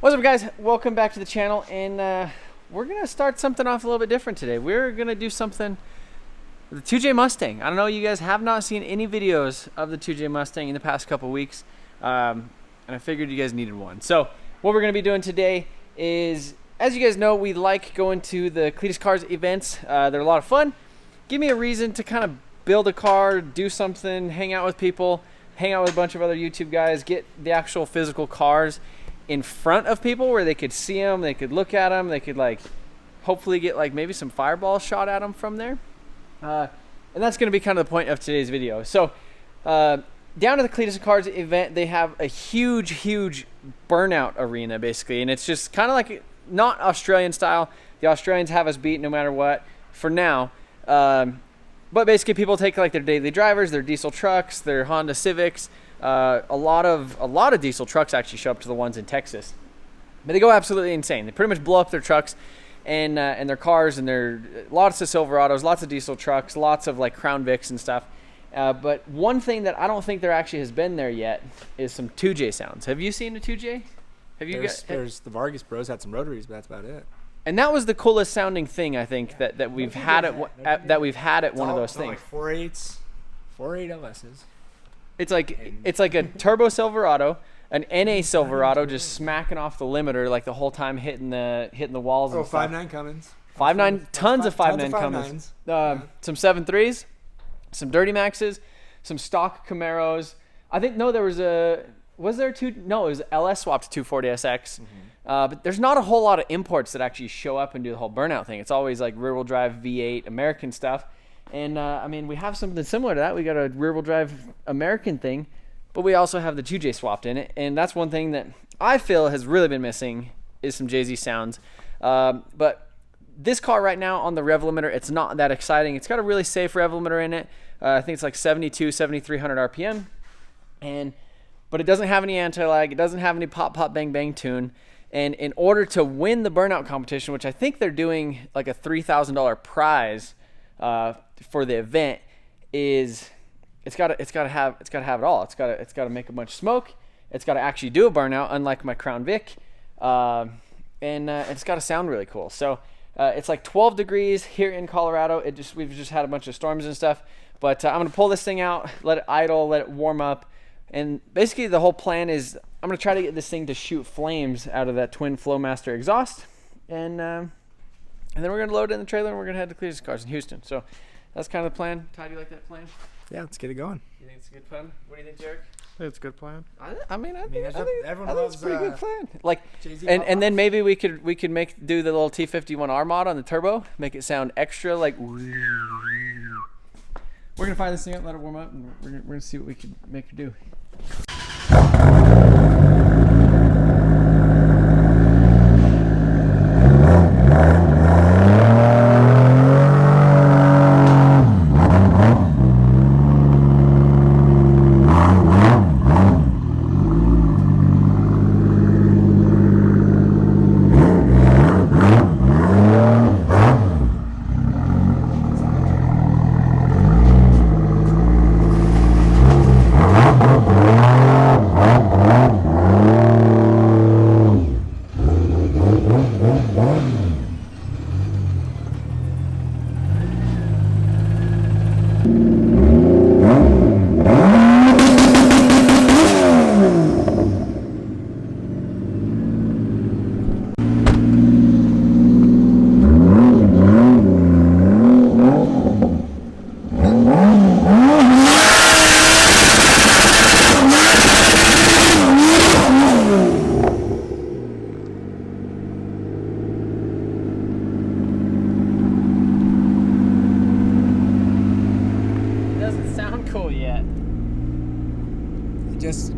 What's up, guys? Welcome back to the channel, and we're gonna start something off a little bit different today. We're gonna do something with the 2J Mustang. I don't know, you guys have not seen any videos of the 2J Mustang in the past couple weeks, and I figured you guys needed one. So what we're gonna be doing today is, as you guys know, we like going to the Cleetus and Cars events. They're a lot of fun. Give me a reason to kind of build a car, do something, hang out with people, hang out with a bunch of other YouTube guys, get the actual physical cars in front of people where they could see them, they could look at them, they could like hopefully get like maybe some fireballs shot at them from there. And that's going to be kind of the point of today's video. So down to the Cleetus and Cars event, they have a huge burnout arena basically, and it's just kind of like not Australian style. The Australians have us beat no matter what for now. But basically people take like their daily drivers, their diesel trucks, their Honda Civics. A lot of diesel trucks actually show up to the ones in Texas, but they go absolutely insane. They pretty much blow up their trucks and their cars, and their lots of Silverados, lots of diesel trucks, lots of like Crown Vics and stuff. But one thing that I don't think there actually has been there yet is some 2J sounds. Have you seen a 2J? Have you? There's the Vargas Bros had some rotaries, but that's about it. And that was the coolest sounding thing I think that we've had at one of those things. Like 4.8s, 4.8 LSs. It's like a turbo Silverado, an NA Silverado, just smacking off the limiter like the whole time, hitting the walls. Oh, and stuff. 5.9 Cummins. 5.9, tons of 5.9 Cummins. Some 7.3s, some Dirty Maxes, some stock Camaros. I think it was LS swapped to 240SX. But there's not a whole lot of imports that actually show up and do the whole burnout thing. It's always like rear-wheel drive V8 American stuff. And I mean, we have something similar to that. We got a rear-wheel drive American thing, but we also have the 2J swapped in it. And that's one thing that I feel has really been missing is some Jay-Z sounds. But this car right now on the rev limiter, it's not that exciting. It's got a really safe rev limiter in it. I think it's like 7,300 RPM. But it doesn't have any anti-lag. It doesn't have any pop, bang, bang tune. And in order to win the burnout competition, which I think they're doing like a $3,000 prize for the event, is it's got to have it all. It's got to make a bunch of smoke. It's got to actually do a burnout, unlike my Crown Vic, and it's got to sound really cool. So it's like 12 degrees here in Colorado. We've just had a bunch of storms and stuff. But I'm gonna pull this thing out, let it idle, let it warm up, and basically the whole plan is I'm gonna try to get this thing to shoot flames out of that twin Flowmaster exhaust, and then we're gonna load it in the trailer and we're gonna head to Cleetus and Cars in Houston. So that's kind of the plan. Ty, do you like that plan? Yeah, let's get it going. You think it's a good plan? What do you think, Derek? I think it's a good plan. I think everyone loves it's a pretty good plan. Like, Jay-Z and then maybe we could do the little T51R mod on the turbo, make it sound extra like. We're gonna fire this thing up, let it warm up, and we're gonna see what we can make it do.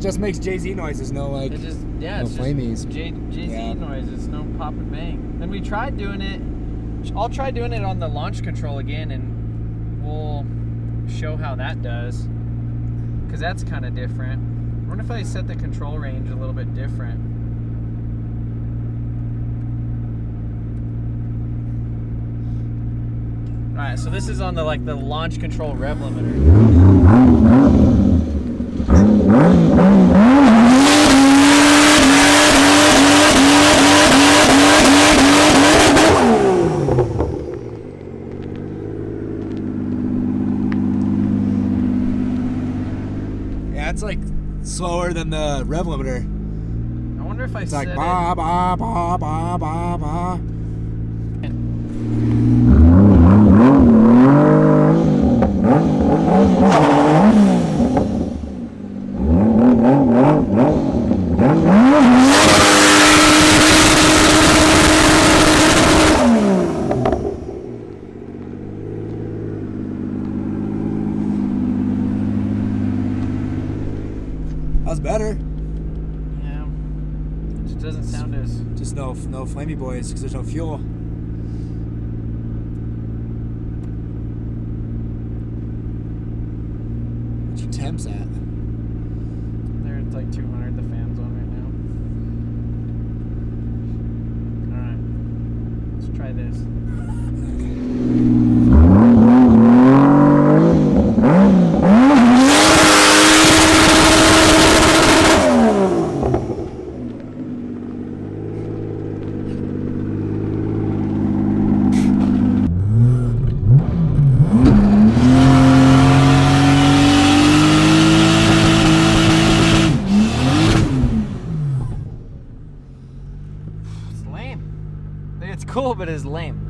Just makes Jay-Z noises, no like It just, yeah, no it's flamies. just Jay-Z Yeah. noises, no pop and bang. And we tried doing it. I'll try doing it on the launch control again, and we'll show how that does, because that's kind of different. I wonder if I set the control range a little bit different. All right, so this is on the launch control rev limiter. That's like slower than the rev limiter. I wonder if It's like ba ba ba ba ba ba. That was better. Yeah. It just doesn't sound as... Just no flamey boys because there's no fuel. What's your temps at? They're at like 200, the fan's on right now. Alright. Let's try this. Cool, but it's lame.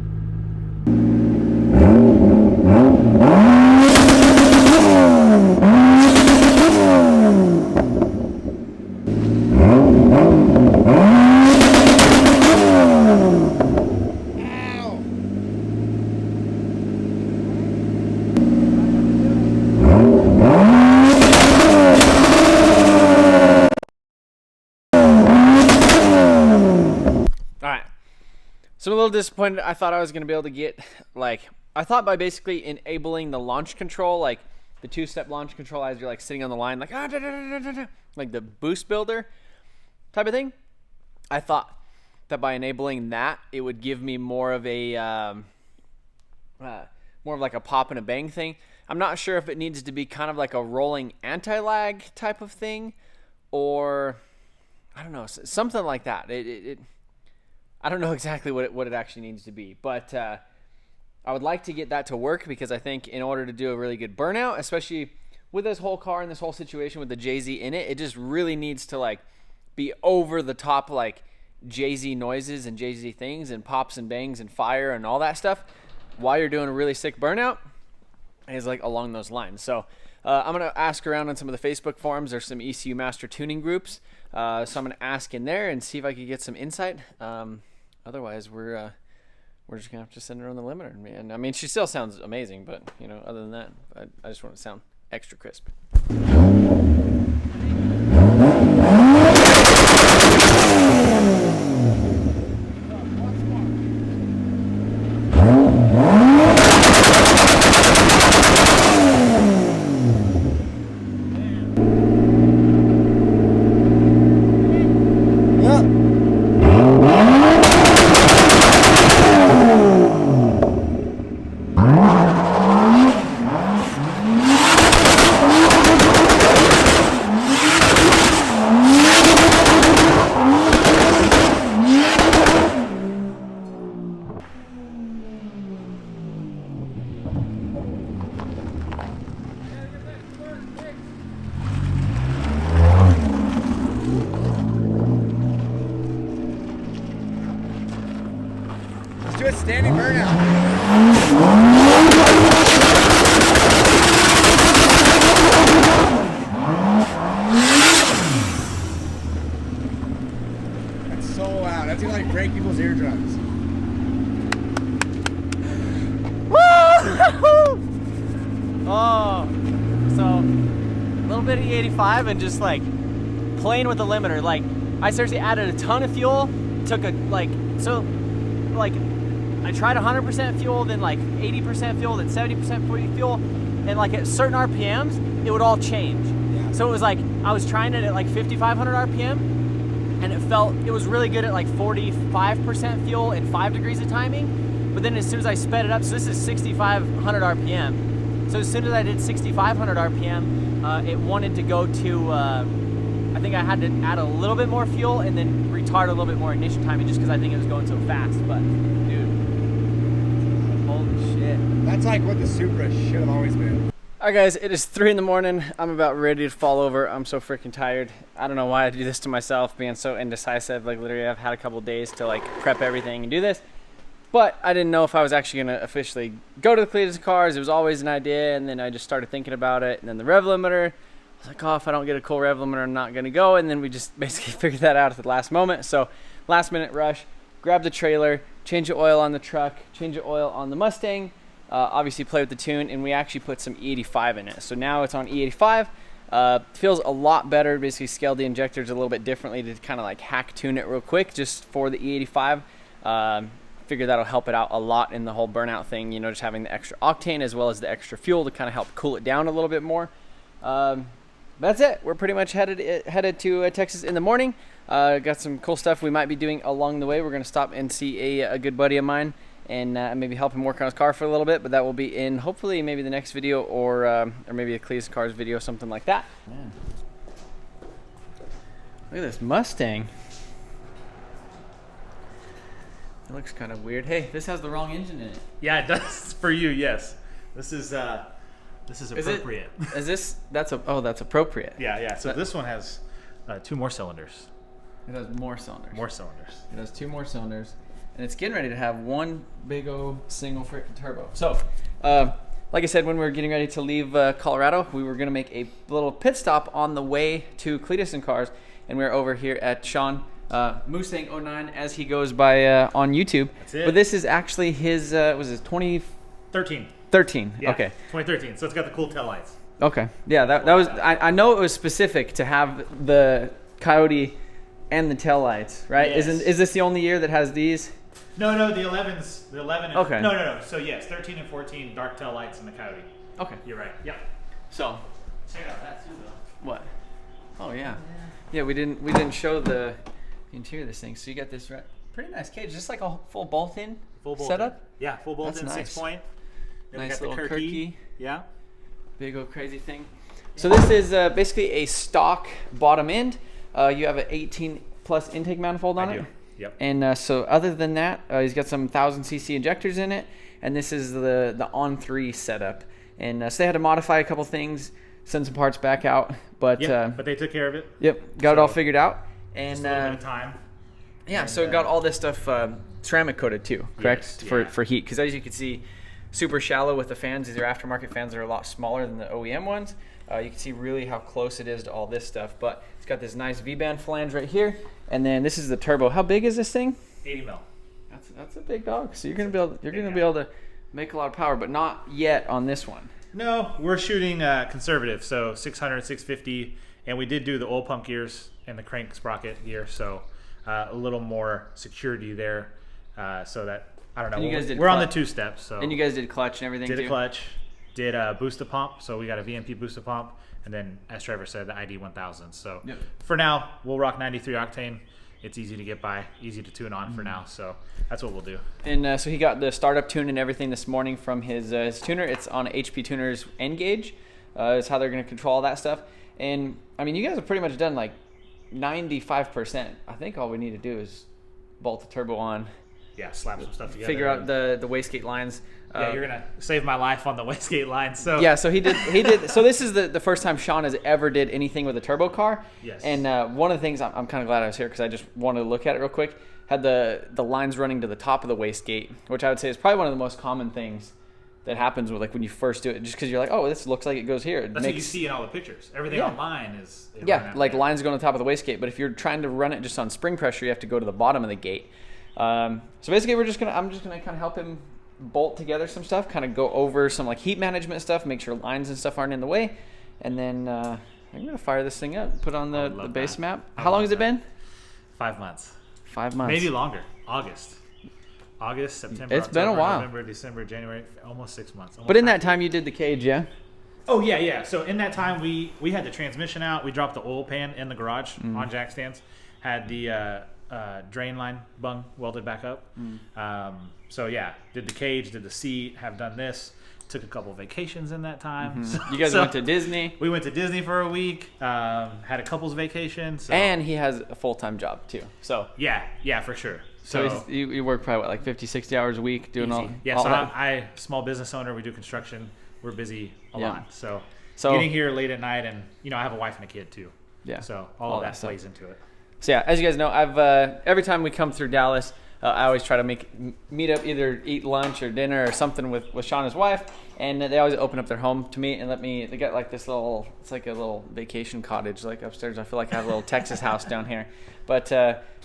So I'm a little disappointed. I thought I was going to be able to get, like, I thought by basically enabling the launch control, like the two-step launch control as you're like sitting on the line, like, like the boost builder type of thing. I thought that by enabling that, it would give me more of a, more of like a pop and a bang thing. I'm not sure if it needs to be kind of like a rolling anti-lag type of thing, or I don't know, something like that. I don't know exactly what it actually needs to be, but I would like to get that to work because I think in order to do a really good burnout, especially with this whole car and this whole situation with the Jay-Z in it, it just really needs to like be over the top like Jay-Z noises and Jay-Z things and pops and bangs and fire and all that stuff while you're doing a really sick burnout is like along those lines. So I'm going to ask around on some of the Facebook forums. There's some ECU Master tuning groups. So I'm going to ask in there and see if I could get some insight. Otherwise, we're just gonna have to send her on the limiter. And I mean, she still sounds amazing, but you know, other than that, I just want to sound extra crisp. Do a standing burnout. That's so loud. That's gonna like break people's eardrums. Oh, so a little bit of E85 and just like playing with the limiter. Like I seriously added a ton of fuel. Took a I tried 100% fuel, then like 80% fuel, then 70% fuel, and like at certain RPMs, it would all change. Yeah. So it was like, I was trying it at like 5,500 RPM, and it was really good at like 45% fuel and 5 degrees of timing, but then as soon as I sped it up, so this is 6,500 RPM, so as soon as I did 6,500 RPM, it wanted to go to, I think I had to add a little bit more fuel and then retard a little bit more ignition timing just because I think it was going so fast, but dude. Holy shit. That's like what the Supra should have always been. All right, guys, it is 3 in the morning. I'm about ready to fall over. I'm so freaking tired. I don't know why I do this to myself, being so indecisive. Like, literally, I've had a couple days to, like, prep everything and do this. But I didn't know if I was actually going to officially go to the Cleetus and Cars. It was always an idea, and then I just started thinking about it. And then the rev limiter, I was like, oh, if I don't get a cool rev limiter, I'm not going to go. And then we just basically figured that out at the last moment. So, last minute rush, grab the trailer, change the oil on the truck, change the oil on the Mustang. Obviously play with the tune, and we actually put some E85 in it. So now it's on E85. Feels a lot better. Basically scaled the injectors a little bit differently to kind of like hack tune it real quick just for the E85. Figure that'll help it out a lot in the whole burnout thing, you know, just having the extra octane as well as the extra fuel to kind of help cool it down a little bit more. That's it. We're pretty much headed to Texas in the morning. Got some cool stuff we might be doing along the way. We're going to stop and see a good buddy of mine and maybe help him work on his car for a little bit, but that will be in hopefully maybe the next video or maybe a Cleetus Cars video, something like that. Man. Look at this Mustang. It looks kind of weird. Hey, this has the wrong engine in it. Yeah, it does for you. Yes, this is appropriate. That's appropriate. Yeah. So this one has 2 more cylinders. It has more cylinders. More cylinders. It has 2 more cylinders. And it's getting ready to have one big old single freaking turbo. So, like I said, when we were getting ready to leave Colorado, we were going to make a little pit stop on the way to Cleetus and Cars. And we're over here at Sean Mustang 09, as he goes by on YouTube. That's it. But this is actually his, was it 2013? 13. Yeah, okay. 2013. So it's got the cool tail lights. Okay. Yeah, that was, I know it was specific to have the Coyote and the tail lights, right? Yes. Is this the only year that has these? No, the 11s. The 11. Okay. No. So yes, 13 and 14, dark tail lights and the Coyote. Okay. You're right. Yep. So. Check out that too, though. What? Oh yeah. Yeah, we didn't show the interior of this thing. So you got this pretty nice cage, just like a full bolt-in setup. Yeah, full bolt-in, nice. 6-point. Then Nice we got little the Kirky. Yeah. Big old crazy thing. So this is basically a stock bottom end. You have an 18 plus intake manifold on it. Yep. And so other than that, he's got some 1000cc injectors in it, and this is the on-3 setup. And so they had to modify a couple things, send some parts back out, but but they took care of it. Yep, got it all figured out. And just a little bit of time. Yeah, and, so it got all this stuff ceramic coated too, correct? Yes, For heat, because as you can see, super shallow with the fans. These are aftermarket fans that are a lot smaller than the OEM ones. You can see really how close it is to all this stuff, but it's got this nice V-band flange right here, and then this is the turbo. How big is this thing? 80 mil. That's a big dog. So you're gonna be able to make a lot of power, but not yet on this one. No, we're shooting conservative, so 600, 650, and we did do the oil pump gears and the crank sprocket gear, so a little more security there, so that I don't know. We're on the 2 steps, so. And you guys did clutch and everything too. Did a clutch. Did a booster pump, so we got a VMP booster pump, and then as Trevor said, the ID 1000. So for now, we'll rock 93 octane. It's easy to get by, easy to tune on for now, so that's what we'll do. And so he got the startup tune and everything this morning from his tuner. It's on HP Tuner's N gauge. Is how they're going to control all that stuff. And I mean, you guys have pretty much done like 95%. I think all we need to do is bolt the turbo on. Yeah, slap some stuff together. Figure out the wastegate lines. Yeah, you're gonna save my life on the wastegate line. So yeah, so he did. So this is the first time Sean has ever did anything with a turbo car. Yes. And one of the things I'm kind of glad I was here because I just wanted to look at it real quick. Had the lines running to the top of the wastegate, which I would say is probably one of the most common things that happens with like when you first do it, just because you're like, oh, this looks like it goes here. That's what you see in all the pictures. Everything online is like lines going to the top of the wastegate. But if you're trying to run it just on spring pressure, you have to go to the bottom of the gate. So basically, I'm just gonna kind of help him bolt together some stuff, kind of go over some like heat management stuff, make sure lines and stuff aren't in the way, and then I'm gonna fire this thing up, put on the base map. How long has it been? 5 months. 5 months. Maybe longer. August, September. It's October, been a while. November, December, January, almost 6 months. But in that time, you did the cage, yeah? Oh yeah. So in that time, we had the transmission out. We dropped the oil pan in the garage on jack stands. Had the drain line bung welded back up. So yeah, did the cage, did the seat, have done this. Took a couple vacations in that time. So, you guys went to Disney. We went to Disney for a week. Had a couple's vacation. So. And he has a full-time job too. So yeah, for sure. So you work probably like 50, 60 hours a week doing easy. all. Yeah. all So that. I small business owner. We do construction. We're busy a Yeah. lot. So So getting here late at night, and I have a wife and a kid too. yeah. So all of that stuff plays into it. So yeah, as you guys know, I've every time we come through Dallas, I always try to meet up, either eat lunch or dinner or something with Sean and his wife, and they always open up their home to me and let me. They got like this little, it's like a little vacation cottage like upstairs. I feel like I have a little Texas house down here, but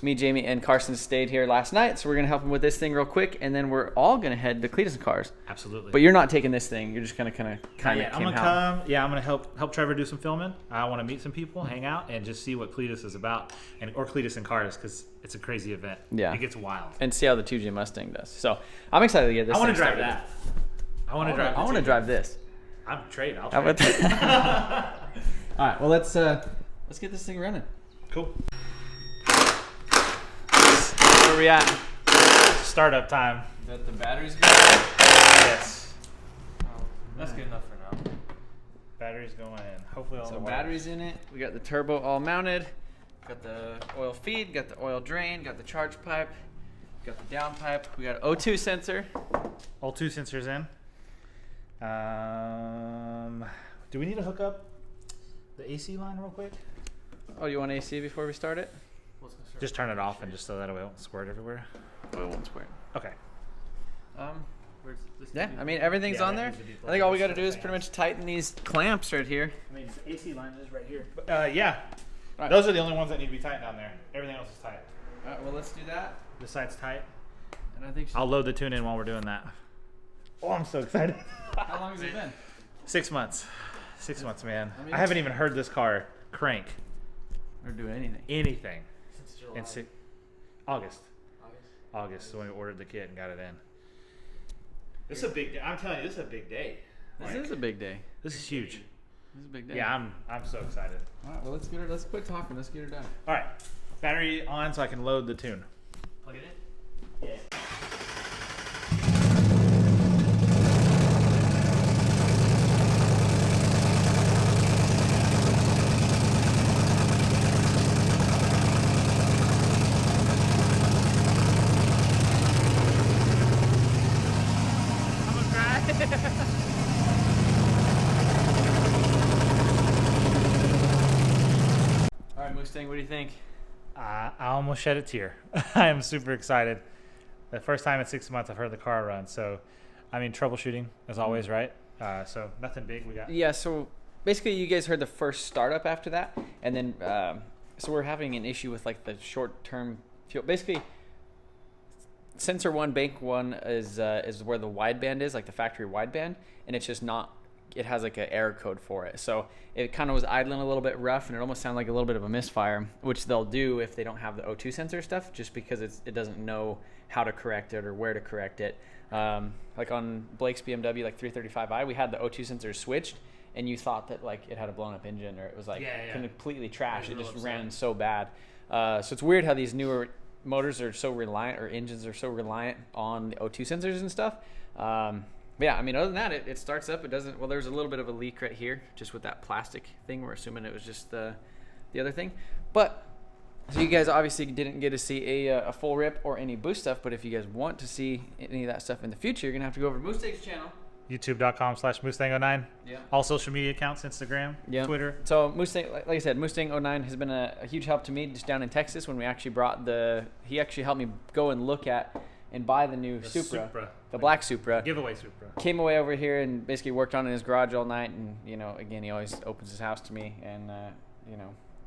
me, Jamie, and Carson stayed here last night, so we're gonna help them with this thing real quick, and then we're all gonna head to Cleetus and Cars. Absolutely. But you're not taking this thing. You're just gonna kind of. I'm gonna come. Yeah, I'm gonna help Trevor do some filming. I want to meet some people, hang out, and just see what Cleetus is about, or Cleetus and Cars, because it's a crazy event. Yeah, it gets wild. And see how the 2J Mustang does. So I'm excited to get this. I want to thing drive started. that. I want to drive. I want to drive this. I'm trade. I'll How about trade. that? All right. Well, let's get this thing running. Cool. Where are we at? Startup time. The battery's good. Yes. That's good enough for now. Battery's going in. Hopefully all So the battery's in it. We got the turbo all mounted. Got the oil feed. Got the oil drain. Got the charge pipe. Got the down pipe. We got an O2 sensor. all two sensors in. Do we need to hook up the AC line real quick? Oh, you want AC before we start it? Just turn it off and just so that it won't squirt everywhere. Oil won't squirt. Okay. Yeah, I mean everything's on there. I think all we got to do is pretty much tighten these clamps right here. I mean, the AC line is right here. But, yeah. Right. Those are the only ones that need to be tightened down there. Everything else is tight. All right, well let's do that. This side's tight. And I think. I'll load the tune in while we're doing that. Oh, I'm so excited. How long has it been? 6 months. 6 months, man. I mean, I haven't even heard this car crank Or do anything? anything. Since July. In August, so when we ordered the kit and got it in. This is a big day. I'm telling you, this is a big day. This is a big day. This is huge. This is a big day. Yeah, I'm so excited. All right, well let's quit talking. Let's get her done. All right, battery on so I can load the tune. Plug it in? Yeah. All right, Mustang, what do you think? I almost shed a tear. I am super excited. The first time in 6 months I've heard the car run. So, I mean, troubleshooting as always, right? So nothing big we got. Yeah, so basically you guys heard the first startup after that, and then so we're having an issue with like the short-term fuel. Basically, sensor one, bank one is where the wideband is, like the factory wideband, and it's just not. It has like an error code for it, so it kind of was idling a little bit rough, and it almost sounded like a little bit of a misfire, which they'll do if they don't have the O2 sensor stuff, just because it doesn't know how to correct it or where to correct it. Like on Blake's BMW, like 335i, we had the O2 sensor switched, and you thought that like it had a blown up engine or it was like completely trash. It just ran so bad. So it's weird how these newer motors are so reliant, or engines are so reliant on the O2 sensors and stuff. But yeah, I mean, other than that, it starts up. It doesn't. Well, there's a little bit of a leak right here, just with that plastic thing. We're assuming it was just the other thing. But so you guys obviously didn't get to see a full rip or any boost stuff. But if you guys want to see any of that stuff in the future, you're gonna have to go over to Mustang's channel. YouTube.com/Mustang09. Yeah. All social media accounts, Instagram, Twitter. So Mustang, like I said, Mustang 09 has been a huge help to me just down in Texas when we actually brought he actually helped me go and look at and buy the new Supra, the black Supra. Giveaway Supra. Came away over here and basically worked on it in his garage all night. And, again, he always opens his house to me and,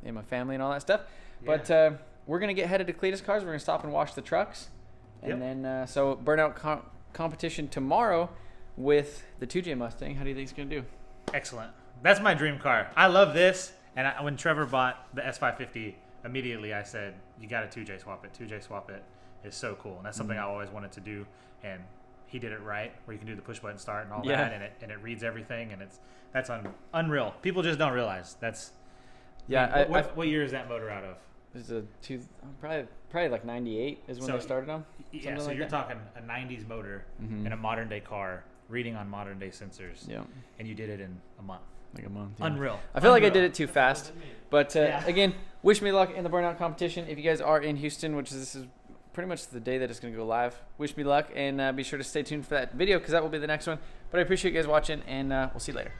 and my family and all that stuff. Yeah. But we're going to get headed to Cleetus Cars. We're going to stop and wash the trucks. And then, so burnout competition tomorrow with the 2J Mustang. How do you think it's going to do? Excellent. That's my dream car. I love this. And when Trevor bought the S550, immediately I said, you got to 2J swap it. 2J swap it is so cool. And that's something I always wanted to do. And he did it right, where you can do the push button start and all that, and it reads everything, and that's unreal. People just don't realize that's. Yeah. What year is that motor out of? This is probably like 98 is when they started them. Yeah, so you're talking a 90s motor in a modern day car, reading on modern day sensors. Yeah. And you did it in a month. Like a month. Yeah. Unreal. I feel like I did it too fast. But again, wish me luck in the burnout competition. If you guys are in Houston, which this is pretty much the day that it's going to go live. Wish me luck, and be sure to stay tuned for that video because that will be the next one. But I appreciate you guys watching, and we'll see you later.